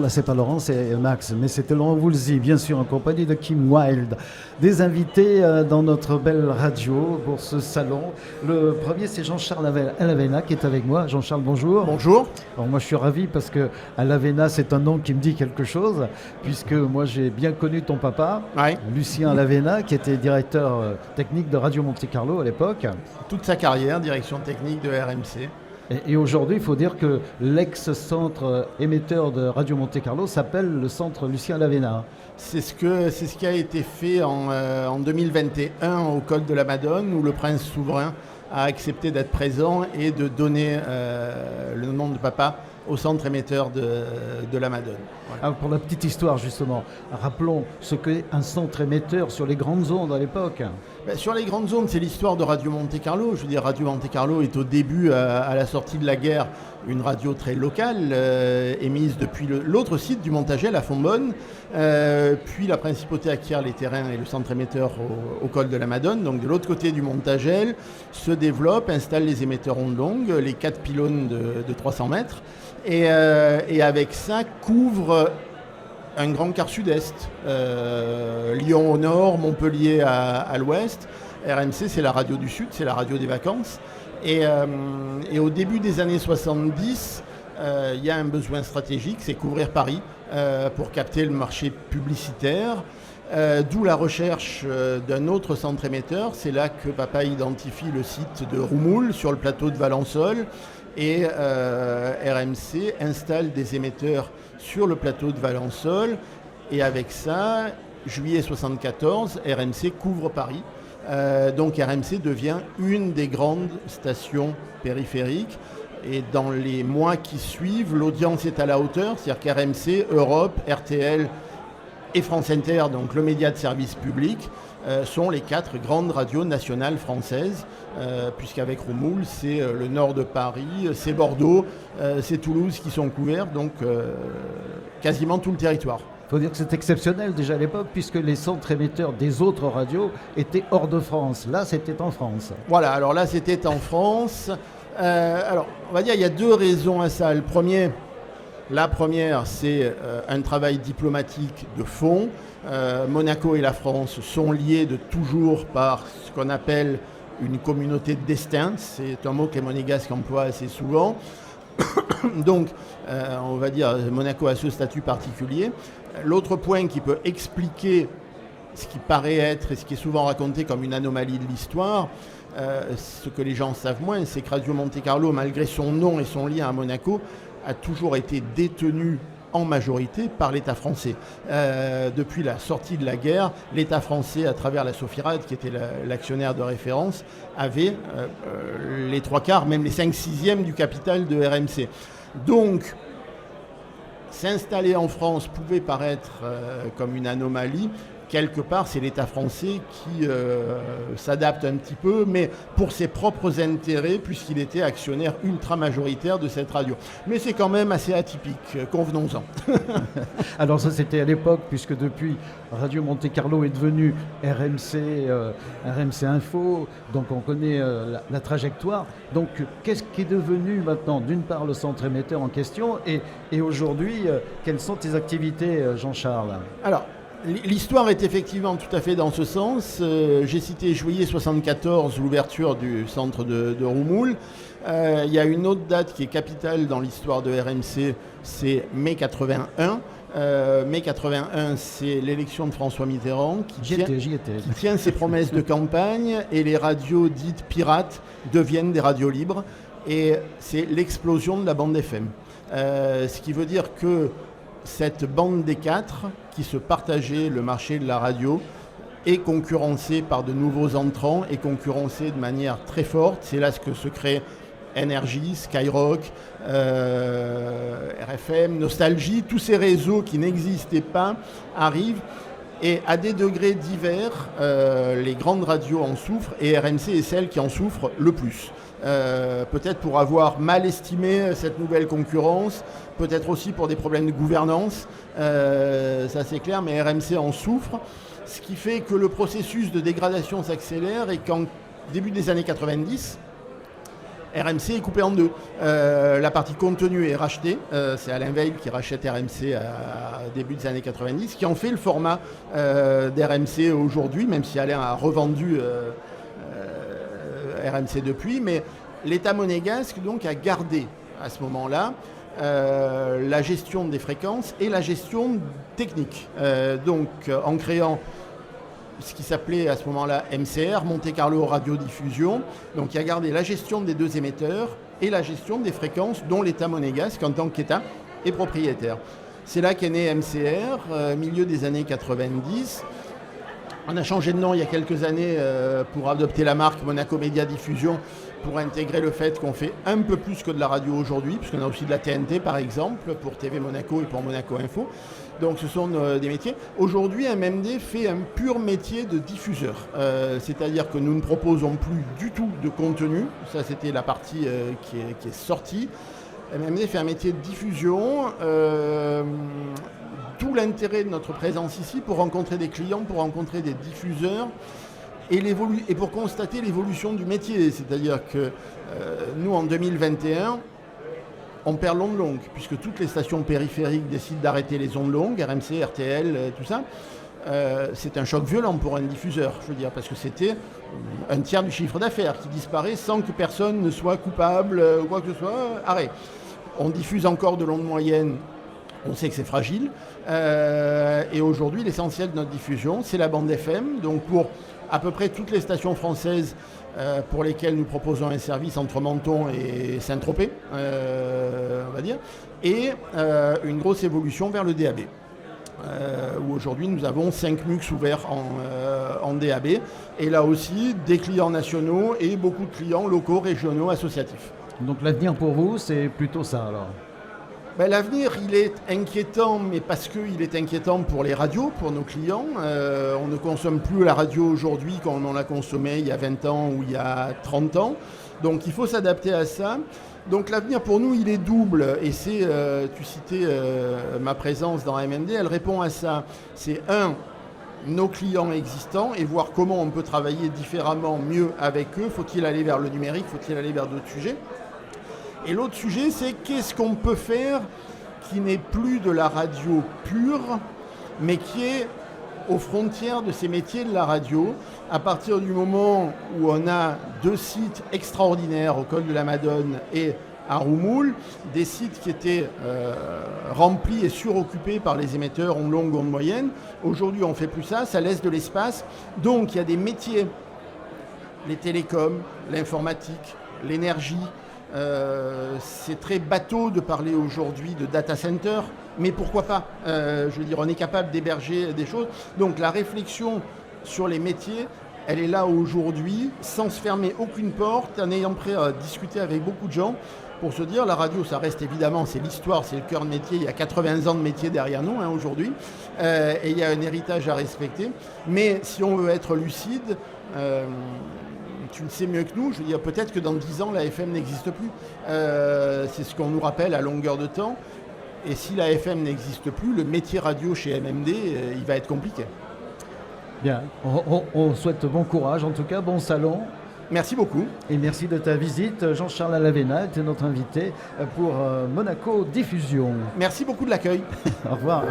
là c'est pas Laurent, c'est Max, mais c'était Laurent Voulzy, bien sûr, en compagnie de Kim Wilde. Des invités dans notre belle radio pour ce salon. Le premier, c'est Jean-Charles Alavena qui est avec moi. Jean-Charles, bonjour. Bonjour. Alors moi, je suis ravi parce que Alavena, c'est un nom qui me dit quelque chose, puisque moi, j'ai bien connu ton papa, Ouais. Lucien Alavena, qui était directeur technique de Radio Monte-Carlo à l'époque. Toute sa carrière, direction technique de RMC. Et aujourd'hui, il faut dire que l'ex-centre émetteur de Radio Monte-Carlo s'appelle le centre Lucien Alavena. C'est ce qui a été fait en 2021 au Col de la Madone, où le prince souverain a accepté d'être présent et de donner le nom de papa au centre émetteur de la Madone. Voilà. Alors pour la petite histoire, justement, rappelons ce qu'est un centre émetteur sur les grandes ondes à l'époque. Sur les grandes ondes, c'est l'histoire de Radio Monte-Carlo. Je veux dire, Radio Monte-Carlo est au début, à la sortie de la guerre, une radio très locale, émise depuis l'autre site du Montagel à Fontbonne. Puis la principauté acquiert les terrains et le centre émetteur au Col de la Madone. Donc de l'autre côté du Montagel, se développe, installe les émetteurs ondes longues, les 4 pylônes de 300 mètres. Et avec ça, couvre un grand quart sud-est. Lyon au nord, Montpellier à l'ouest. RMC, c'est la radio du sud, c'est la radio des vacances. Et au début des années 70, il y a un besoin stratégique, c'est couvrir Paris pour capter le marché publicitaire. D'où la recherche d'un autre centre émetteur. C'est là que papa identifie le site de Roumoul sur le plateau de Valençol. Et RMC installe des émetteurs sur le plateau de Valençol. Et avec ça, juillet 74, RMC couvre Paris. Donc RMC devient une des grandes stations périphériques. Et dans les mois qui suivent, l'audience est à la hauteur. C'est-à-dire qu'RMC, Europe, RTL et France Inter, donc le média de service public, sont les 4 grandes radios nationales françaises, puisqu'avec Roumoul, c'est le nord de Paris, c'est Bordeaux, c'est Toulouse qui sont couverts, donc quasiment tout le territoire. Il faut dire que c'est exceptionnel déjà à l'époque, puisque les centres émetteurs des autres radios étaient hors de France. Là, c'était en France. Voilà, alors là, c'était en France. Alors, on va dire, il y a 2 raisons à ça. La première, c'est un travail diplomatique de fond. Monaco et la France sont liés de toujours par ce qu'on appelle une communauté de destin. C'est un mot que les monégasques emploient assez souvent. Donc, on va dire, Monaco a ce statut particulier. L'autre point qui peut expliquer ce qui paraît être et ce qui est souvent raconté comme une anomalie de l'histoire, ce que les gens savent moins, c'est que Radio Monte-Carlo, malgré son nom et son lien à Monaco, a toujours été détenu en majorité par l'État français. Depuis la sortie de la guerre, l'État français, à travers la Sofirad, qui était l'actionnaire de référence, avait les 3/4, même les 5/6 du capital de RMC. Donc, s'installer en France pouvait paraître comme une anomalie. Quelque part, c'est l'État français qui s'adapte un petit peu, mais pour ses propres intérêts, puisqu'il était actionnaire ultra-majoritaire de cette radio. Mais c'est quand même assez atypique, convenons-en. Alors ça, c'était à l'époque, puisque depuis, Radio Monte-Carlo est devenu RMC Info, donc on connaît la trajectoire. Donc, qu'est-ce qui est devenu maintenant, d'une part, le centre émetteur en question, et aujourd'hui, quelles sont tes activités, Jean-Charles ? Alors, l'histoire est effectivement tout à fait dans ce sens. J'ai cité juillet 74, l'ouverture du centre de Roumoul. Il y a une autre date qui est capitale dans l'histoire de RMC, c'est mai 81. Mai 81, c'est l'élection de François Mitterrand qui tient ses promesses de campagne, et les radios dites pirates deviennent des radios libres, et c'est l'explosion de la bande FM. Ce qui veut dire que cette bande des 4 qui se partageait le marché de la radio est concurrencée par de nouveaux entrants, et concurrencée de manière très forte. C'est là ce que se crée Énergie, Skyrock, RFM, Nostalgie. Tous ces réseaux qui n'existaient pas arrivent, et à des degrés divers, les grandes radios en souffrent, et RMC est celle qui en souffre le plus. Peut-être pour avoir mal estimé cette nouvelle concurrence, peut-être aussi pour des problèmes de gouvernance, ça c'est clair, mais RMC en souffre, ce qui fait que le processus de dégradation s'accélère, et qu'en début des années 90, RMC est coupé en deux. La partie contenu est rachetée. C'est Alain Veil qui rachète RMC à début des années 90, qui en fait le format d'RMC aujourd'hui, même si Alain a revendu RMC depuis. Mais l'État monégasque donc, a gardé à ce moment-là la gestion des fréquences et la gestion technique. Donc en créant ce qui s'appelait à ce moment-là MCR, Monte Carlo Radiodiffusion. Donc il a gardé la gestion des deux émetteurs et la gestion des fréquences dont l'État monégasque en tant qu'État est propriétaire. C'est là qu'est né MCR, milieu des années 90. On a changé de nom il y a quelques années pour adopter la marque Monaco Média Diffusion, pour intégrer le fait qu'on fait un peu plus que de la radio aujourd'hui, puisqu'on a aussi de la TNT par exemple, pour TV Monaco et pour Monaco Info. Donc ce sont des métiers. Aujourd'hui, MMD fait un pur métier de diffuseur. C'est-à-dire que nous ne proposons plus du tout de contenu. Ça, c'était la partie qui est sortie. MMD fait un métier de diffusion. Tout l'intérêt de notre présence ici pour rencontrer des clients, pour rencontrer des diffuseurs et pour constater l'évolution du métier. C'est-à-dire que nous, en 2021, on perd l'onde longue, puisque toutes les stations périphériques décident d'arrêter les ondes longues, RMC, RTL, tout ça. C'est un choc violent pour un diffuseur, je veux dire, parce que c'était un tiers du chiffre d'affaires qui disparaît sans que personne ne soit coupable ou quoi que ce soit. Arrêt. On diffuse encore de l'onde moyenne, on sait que c'est fragile. Et aujourd'hui, l'essentiel de notre diffusion, c'est la bande FM. Donc pour à peu près toutes les stations françaises pour lesquelles nous proposons un service entre Menton et Saint-Tropez, on va dire, et une grosse évolution vers le DAB. Où aujourd'hui nous avons 5 MUX ouverts en DAB, et là aussi des clients nationaux et beaucoup de clients locaux, régionaux, associatifs. Donc l'avenir pour vous, c'est plutôt ça alors? Ben, l'avenir, il est inquiétant, mais parce qu'il est inquiétant pour les radios, pour nos clients. On ne consomme plus la radio aujourd'hui comme on l'a consommée il y a 20 ans ou il y a 30 ans. Donc il faut s'adapter à ça. Donc l'avenir pour nous, il est double. Et c'est, tu citais ma présence dans MMD, elle répond à ça. C'est nos clients existants et voir comment on peut travailler différemment, mieux avec eux. Faut-il aller vers le numérique? Faut-il aller vers d'autres sujets? Et l'autre sujet, c'est qu'est-ce qu'on peut faire qui n'est plus de la radio pure, mais qui est aux frontières de ces métiers de la radio, à partir du moment où on a 2 sites extraordinaires au col de la Madone et à Roumoul, des sites qui étaient remplis et suroccupés par les émetteurs ondes longues, ondes moyennes. Aujourd'hui, on ne fait plus ça, ça laisse de l'espace. Donc, il y a des métiers, les télécoms, l'informatique, l'énergie. C'est très bateau de parler aujourd'hui de data center, mais pourquoi pas? Je veux dire, on est capable d'héberger des choses. Donc la réflexion sur les métiers, elle est là aujourd'hui, sans se fermer aucune porte, en ayant prêt à discuter avec beaucoup de gens pour se dire, la radio, ça reste évidemment, c'est l'histoire, c'est le cœur de métier. Il y a 80 ans de métier derrière nous aujourd'hui, et il y a un héritage à respecter. Mais si on veut être lucide, tu le sais mieux que nous, je veux dire, peut-être que dans 10 ans, la FM n'existe plus. C'est ce qu'on nous rappelle à longueur de temps. Et si la FM n'existe plus, le métier radio chez MMD, il va être compliqué. Bien, on souhaite bon courage, en tout cas, bon salon. Merci beaucoup. Et merci de ta visite. Jean-Charles Alavena était notre invité pour Monaco Diffusion. Merci beaucoup de l'accueil. Au revoir.